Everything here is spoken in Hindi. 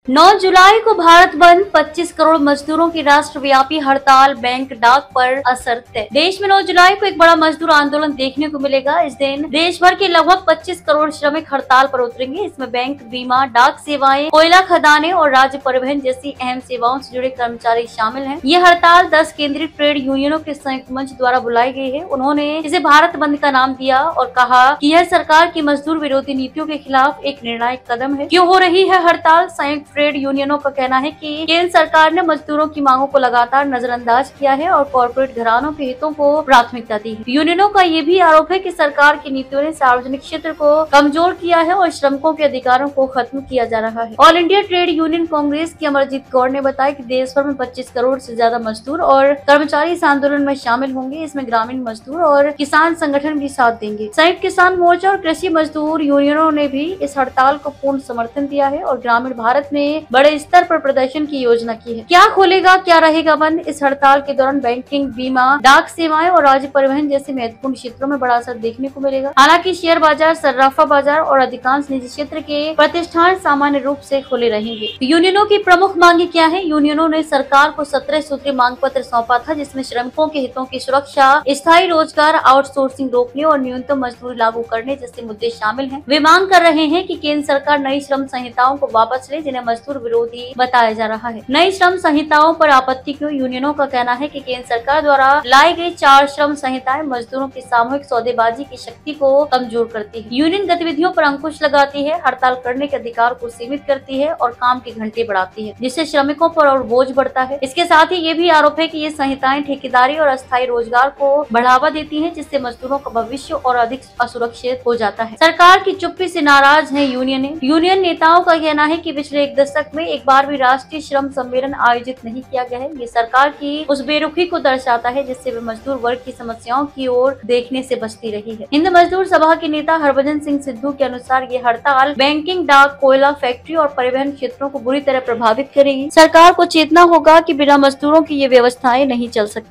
9 जुलाई को भारत बंद, 25 करोड़ मजदूरों की राष्ट्रव्यापी हड़ताल, बैंक डाक पर असर तय। देश में 9 जुलाई को एक बड़ा मजदूर आंदोलन देखने को मिलेगा। इस दिन देश भर के लगभग 25 करोड़ श्रमिक हड़ताल पर उतरेंगे। इसमें बैंक, बीमा, डाक सेवाएं, कोयला खदानें और राज्य परिवहन जैसी अहम सेवाओं से जुड़े कर्मचारी शामिल हैं। ये हड़ताल 10 केंद्रीय ट्रेड यूनियनों के संयुक्त मंच द्वारा बुलाई गई है। उन्होंने इसे भारत बंद का नाम दिया और कहा कि यह सरकार की मजदूर विरोधी नीतियों के खिलाफ एक निर्णायक कदम है। क्यों हो रही है हड़ताल? संयुक्त ट्रेड यूनियनों का कहना है कि केंद्र सरकार ने मजदूरों की मांगों को लगातार नजरअंदाज किया है और कॉर्पोरेट घरानों के हितों को प्राथमिकता दी है। यूनियनों का ये भी आरोप है कि सरकार की नीतियों ने सार्वजनिक क्षेत्र को कमजोर किया है और श्रमिकों के अधिकारों को खत्म किया जा रहा है। All India trade union Congress की अमरजीत कौर ने बताया कि देश भर में 25 करोड़ से ज्यादा मजदूर और कर्मचारी इस आंदोलन में शामिल होंगे। इसमें ग्रामीण मजदूर और किसान संगठन भी साथ देंगे। संयुक्त किसान मोर्चा और कृषि मजदूर यूनियनों ने भी इस हड़ताल को पूर्ण समर्थन दिया है और ग्रामीण भारत में बड़े स्तर पर प्रदर्शन की योजना की है। क्या खोलेगा, क्या रहेगा बंद? इस हड़ताल के दौरान बैंकिंग, बीमा, डाक सेवाएं और राज्य परिवहन जैसे महत्वपूर्ण क्षेत्रों में बड़ा असर देखने को मिलेगा। हालांकि शेयर बाजार, सर्राफा बाजार और अधिकांश निजी क्षेत्र के प्रतिष्ठान सामान्य रूप से खुले रहेंगे। यूनियनों की प्रमुख मांगे क्या है? यूनियनों ने सरकार को 17 सूत्रीय मांग पत्र सौंपा था, जिसमें श्रमिकों के हितों की सुरक्षा, स्थायी रोजगार, आउटसोर्सिंग रोकने और न्यूनतम मजदूरी लागू करने जैसे मुद्दे शामिल हैं। वे मांग कर रहे हैं कि केंद्र सरकार नई श्रम संहिताओं को वापस ले, जिन्हें मजदूर विरोधी बताया जा रहा है। नई श्रम संहिताओं पर आपत्ति क्यों? यूनियनों का कहना है कि केंद्र सरकार द्वारा लाई गई 4 श्रम संहिताएं मजदूरों की सामूहिक सौदेबाजी की शक्ति को कमजोर करती है। यूनियन गतिविधियों पर अंकुश लगाती है, हड़ताल करने के अधिकार को सीमित करती है और काम के घंटे बढ़ाती है, जिससे श्रमिकों पर और बोझ बढ़ता है। इसके साथ ही ये भी आरोप है कि ये संहिताएं ठेकेदारी और अस्थायी रोजगार को बढ़ावा देती है, जिससे मजदूरों का भविष्य और अधिक असुरक्षित हो जाता है। सरकार की चुप्पी से नाराज है यूनियन नेताओं का कहना है कि पिछले एक दशक में एक बार भी राष्ट्रीय श्रम सम्मेलन आयोजित नहीं किया गया है। ये सरकार की उस बेरुखी को दर्शाता है जिससे वे मजदूर वर्ग की समस्याओं की ओर देखने से बचती रही है। हिंद मजदूर सभा के नेता हरभजन सिंह सिद्धू के अनुसार ये हड़ताल बैंकिंग, डाक, कोयला, फैक्ट्री और परिवहन क्षेत्रों को बुरी तरह प्रभावित करेगी। सरकार को चेतना होगा कि बिना मजदूरों की ये व्यवस्थाएं नहीं चल सकती।